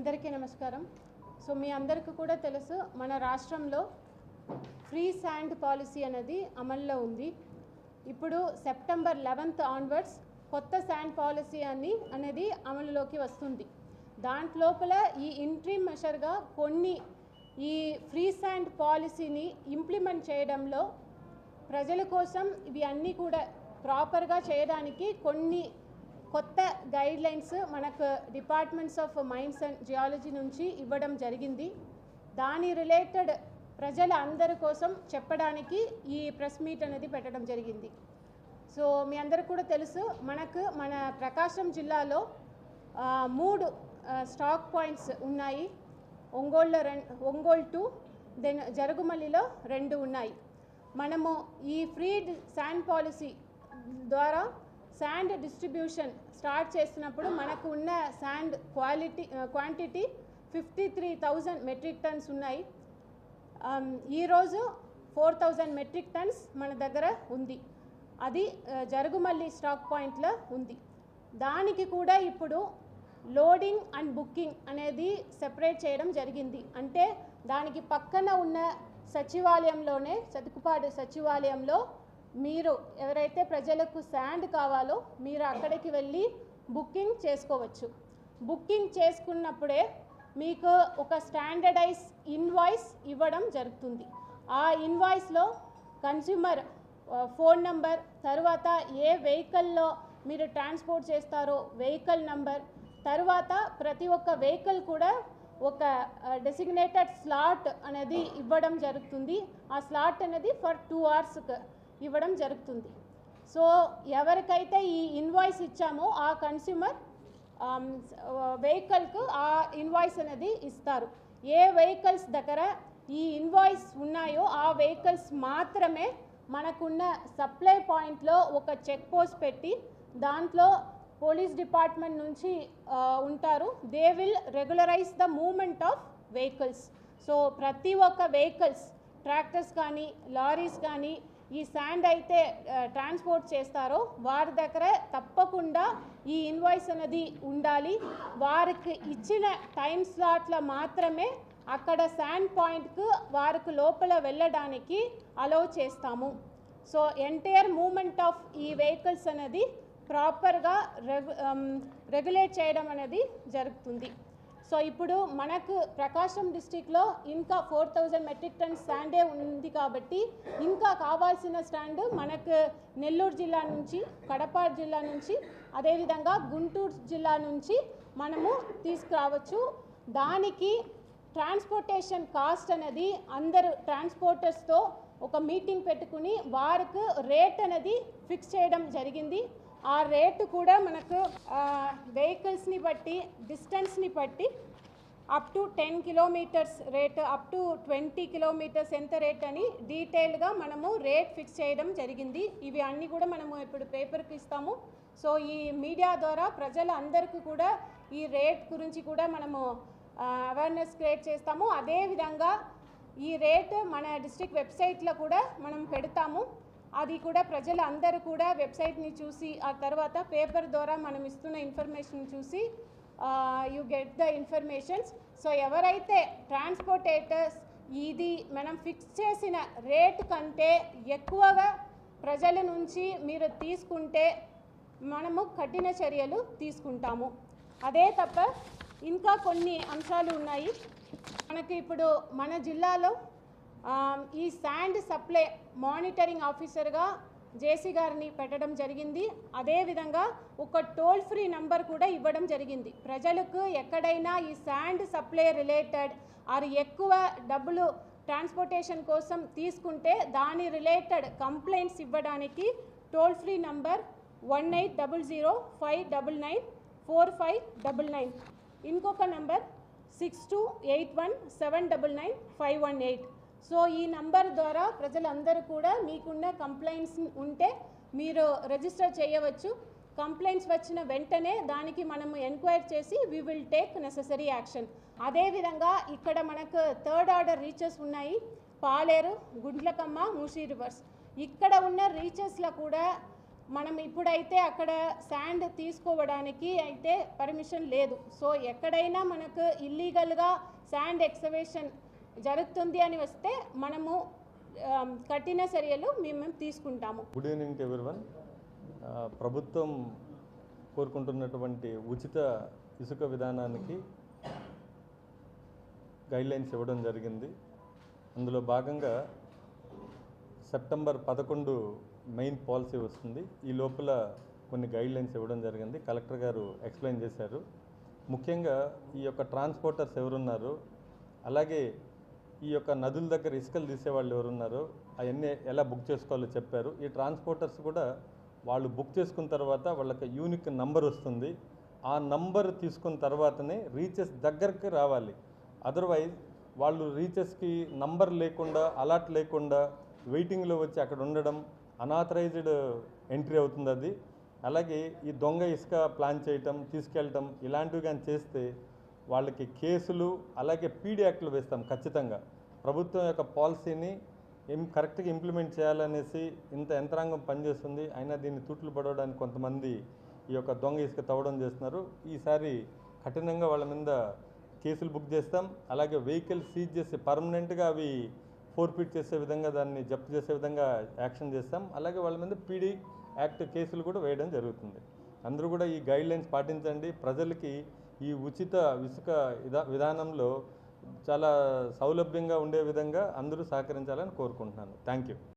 అందరికీ నమస్కారం. సో మీ అందరికీ కూడా తెలుసు, మన రాష్ట్రంలో ఫ్రీ శాండ్ పాలసీ అనేది అమల్లో ఉంది. ఇప్పుడు సెప్టెంబర్ 11th ఆన్వర్డ్స్ కొత్త శాండ్ పాలసీ అనేది అమలులోకి వస్తుంది. దాంట్లోపల ఈ ఇంట్రీమ్ మెషర్గా కొన్ని ఈ ఫ్రీ శాండ్ పాలసీని ఇంప్లిమెంట్ చేయడంలో ప్రజల కోసం ఇవి అన్నీ కూడా ప్రాపర్గా చేయడానికి కొన్ని కొత్త గైడ్లైన్స్ మనకు departments of mines and geology నుంచి ఇవ్వడం జరిగింది. దాని రిలేటెడ్ ప్రజల అందరి కోసం చెప్పడానికి ఈ ప్రెస్ మీట్ అనేది పెట్టడం జరిగింది. సో మీ అందరికి కూడా తెలుసు, మన ప్రకాశం జిల్లాలో 3 స్టాక్ పాయింట్స్ ఉన్నాయి. ఒంగోలు 2, దెన్ జరుగుమల్లిలో 2 ఉన్నాయి. మనము ఈ ఫ్రీ శాండ్ పాలసీ ద్వారా శాండ్ డిస్ట్రిబ్యూషన్ స్టార్ట్ చేసినప్పుడు మనకు ఉన్న శాండ్ క్వాంటిటీ 53,000 మెట్రిక్ టన్స్ ఉన్నాయి. ఈరోజు 4,000 మెట్రిక్ టన్స్ మన దగ్గర ఉంది. అది జరుగుమల్లి స్టాక్ పాయింట్లో ఉంది. దానికి కూడా ఇప్పుడు లోడింగ్ అండ్ బుకింగ్ అనేది సెపరేట్ చేయడం జరిగింది. అంటే దానికి పక్కన ఉన్న సచివాలయంలోనే, సతుకుపాడు సచివాలయంలో మీరు ఎవరైతే ప్రజలకు శాండ్ కావాలో మీరు అక్కడికి వెళ్ళి బుకింగ్ చేసుకోవచ్చు. బుకింగ్ చేసుకున్నప్పుడే మీకు ఒక స్టాండర్డైజ్ ఇన్వాయిస్ ఇవ్వడం జరుగుతుంది. ఆ ఇన్వాయిస్లో కన్స్యూమర్ ఫోన్ నంబర్, తర్వాత ఏ వెహికల్లో మీరు ట్రాన్స్పోర్ట్ చేస్తారో వెహికల్ నంబర్, తర్వాత ప్రతి ఒక్క వెహికల్ కూడా ఒక డెసిగ్నేటెడ్ స్లాట్ అనేది ఇవ్వడం జరుగుతుంది. ఆ స్లాట్ అనేది ఫర్ 2 hours ఇవ్వడం జరుగుతుంది. సో ఎవరికైతే ఈ ఇన్వాయిస్ ఇచ్చామో ఆ కన్స్యూమర్ వెహికల్కు ఆ ఇన్వాయిస్ అనేది ఇస్తారు. ఏ వెహికల్స్ దగ్గర ఈ ఇన్వాయిస్ ఉన్నాయో ఆ వెహికల్స్ మాత్రమే మనకున్న సప్లై పాయింట్లో ఒక చెక్ పోస్ట్ పెట్టి, దాంట్లో పోలీస్ డిపార్ట్మెంట్ నుంచి ఉంటారు. They will regularize the movement of vehicles. So ప్రతి ఒక్క వెహికల్స్, ట్రాక్టర్స్ కానీ లారీస్ కానీ ఈ శాండ్ అయితే ట్రాన్స్పోర్ట్ చేస్తారో వారి దగ్గర తప్పకుండా ఈ ఇన్వాయిస్ అనేది ఉండాలి. వారికి ఇచ్చిన టైం స్లాట్లో మాత్రమే అక్కడ శాండ్ పాయింట్కు వారికి లోపల వెళ్ళడానికి అలౌ చేస్తాము. సో ఎంటైర్ మూమెంట్ ఆఫ్ ఈ వెహికల్స్ అనేది ప్రాపర్గా రెగ్యులేట్ చేయడం అనేది జరుగుతుంది. సో ఇప్పుడు మనకు ప్రకాశం డిస్టిక్లో ఇంకా 4,000 మెట్రిక్ టన్స్ శాండే ఉంది కాబట్టి ఇంకా కావాల్సిన స్టాండ్ మనకు నెల్లూరు జిల్లా నుంచి, కడప జిల్లా నుంచి, అదేవిధంగా గుంటూరు జిల్లా నుంచి మనము తీసుకురావచ్చు. దానికి ట్రాన్స్పోర్టేషన్ కాస్ట్ అనేది అందరు ట్రాన్స్పోర్టర్స్తో ఒక మీటింగ్ పెట్టుకుని వారికి రేట్ అనేది ఫిక్స్ చేయడం జరిగింది. ఆ రేటు కూడా మనకు వెహికల్స్ని బట్టి, డిస్టెన్స్ని బట్టి up to 10 kilometres rate, up to 20 kilometres ఎంత రేట్ అని డీటెయిల్గా మనము రేట్ ఫిక్స్ చేయడం జరిగింది. ఇవి అన్నీ కూడా మనము ఇప్పుడు పేపర్కి ఇస్తాము. సో ఈ మీడియా ద్వారా ప్రజలందరికీ కూడా ఈ రేట్ గురించి కూడా మనము అవేర్నెస్ క్రియేట్ చేస్తాము. అదేవిధంగా ఈ రేట్ మన డిస్ట్రిక్ట్ వెబ్సైట్లో కూడా మనం పెడతాము. అది కూడా ప్రజలందరూ కూడా వెబ్సైట్ని చూసి, ఆ తర్వాత పేపర్ ద్వారా మనం ఇస్తున్న ఇన్ఫర్మేషన్ చూసి you get the informations. So ఎవరైతే ట్రాన్స్పోర్టేటర్స్ ఇది మనం ఫిక్స్ చేసిన రేట్ కంటే ఎక్కువగా ప్రజల నుంచి మీరు తీసుకుంటే మనము కఠిన చర్యలు తీసుకుంటాము. అదే తప్ప ఇంకా కొన్ని అంశాలు ఉన్నాయి. మనకి ఇప్పుడు మన జిల్లాలో ఈ శాండ్ సప్లై మానిటరింగ్ ఆఫీసర్గా జేసీ గారిని పెట్టడం జరిగింది. అదేవిధంగా ఒక టోల్ ఫ్రీ నంబర్ కూడా ఇవ్వడం జరిగింది. ప్రజలకు ఎక్కడైనా ఈ శాండ్ సప్లై రిలేటెడ్ ఆర్ ఎక్కువ డబ్బులు ట్రాన్స్పోర్టేషన్ కోసం తీసుకుంటే దాని రిలేటెడ్ కంప్లైంట్స్ ఇవ్వడానికి టోల్ ఫ్రీ నంబర్ 1800-599-4599. ఇంకొక నంబర్ 6281-799-518. సో ఈ నంబర్ ద్వారా ప్రజలందరూ కూడా మీకున్న కంప్లైంట్స్ ఉంటే మీరు రిజిస్టర్ చేయవచ్చు. కంప్లైంట్స్ వచ్చిన వెంటనే దానికి మనము ఎంక్వైరీ చేసి we will take necessary action. అదేవిధంగా ఇక్కడ మనకు 3rd ఆర్డర్ రీచెస్ ఉన్నాయి. పాలేరు, గుండ్లకమ్మ, మూసీ రివర్స్. ఇక్కడ ఉన్న రీచెస్లో కూడా మనం ఇప్పుడైతే అక్కడ శాండ్ తీసుకోవడానికి అయితే పర్మిషన్ లేదు. సో ఎక్కడైనా మనకు ఇల్లీగల్గా శాండ్ ఎక్స్కవేషన్ జరుగుతుంది అని వస్తే మనము కఠిన చర్యలు మేము తీసుకుంటాము. Good evening to everyone. ప్రభుత్వం కోరుకుంటున్నటువంటి ఉచిత ఇసుక విధానానికి గైడ్లైన్స్ ఇవ్వడం జరిగింది. అందులో భాగంగా సెప్టెంబర్ 11 మెయిన్ పాలసీ వస్తుంది. ఈ లోపల కొన్ని గైడ్లైన్స్ ఇవ్వడం జరిగింది. కలెక్టర్ గారు ఎక్స్ప్లెయిన్ చేశారు. ముఖ్యంగా ఈ యొక్క ట్రాన్స్పోర్టర్స్ ఎవరున్నారు, అలాగే ఈ యొక్క నదుల దగ్గర ఇసుకలు తీసేవాళ్ళు ఎవరున్నారో అవన్నీ ఎలా బుక్ చేసుకోవాలో చెప్పారు. ఈ ట్రాన్స్పోర్టర్స్ కూడా వాళ్ళు బుక్ చేసుకున్న తర్వాత వాళ్ళకి యూనిక్ నంబర్ వస్తుంది. ఆ నంబర్ తీసుకున్న తర్వాతనే రీచెస్ దగ్గరికి రావాలి. అదర్వైజ్ వాళ్ళు రీచెస్కి నంబర్ లేకుండా, అలాట్ లేకుండా వెయిటింగ్లో వచ్చి అక్కడ ఉండడం అనాథరైజ్డ్ ఎంట్రీ అవుతుంది అది. అలాగే ఈ దొంగ ఇసుక ప్లాన్ చేయటం, తీసుకెళ్ళటం ఇలాంటివి కానీ చేస్తే వాళ్ళకి కేసులు, అలాగే పీడీ యాక్ట్లు వేస్తాం ఖచ్చితంగా. ప్రభుత్వం యొక్క పాలసీని కరెక్ట్గా ఇంప్లిమెంట్ చేయాలనేసి ఇంత యంత్రాంగం పనిచేస్తుంది. అయినా దీన్ని తూట్లు పడవడానికి కొంతమంది ఈ యొక్క దొంగ ఇసుక తవ్వడం చేస్తున్నారు. ఈసారి కఠినంగా వాళ్ళ మీద కేసులు బుక్ చేస్తాం. అలాగే వెహికల్ సీజ్ చేసి పర్మనెంట్గా అవి ఫోర్ఫిట్ చేసే విధంగా, దాన్ని జప్తు చేసే విధంగా యాక్షన్ చేస్తాం. అలాగే వాళ్ళ మీద పీడీ యాక్ట్ కేసులు కూడా వేయడం జరుగుతుంది. అందరూ కూడా ఈ గైడ్లైన్స్ పాటించండి. ప్రజలకి ఈ ఉచిత ఇసుక విధానంలో చాలా సౌలభ్యంగా ఉండే విధంగా అందరూ సహకరించాలని కోరుకుంటున్నాను. Thank you.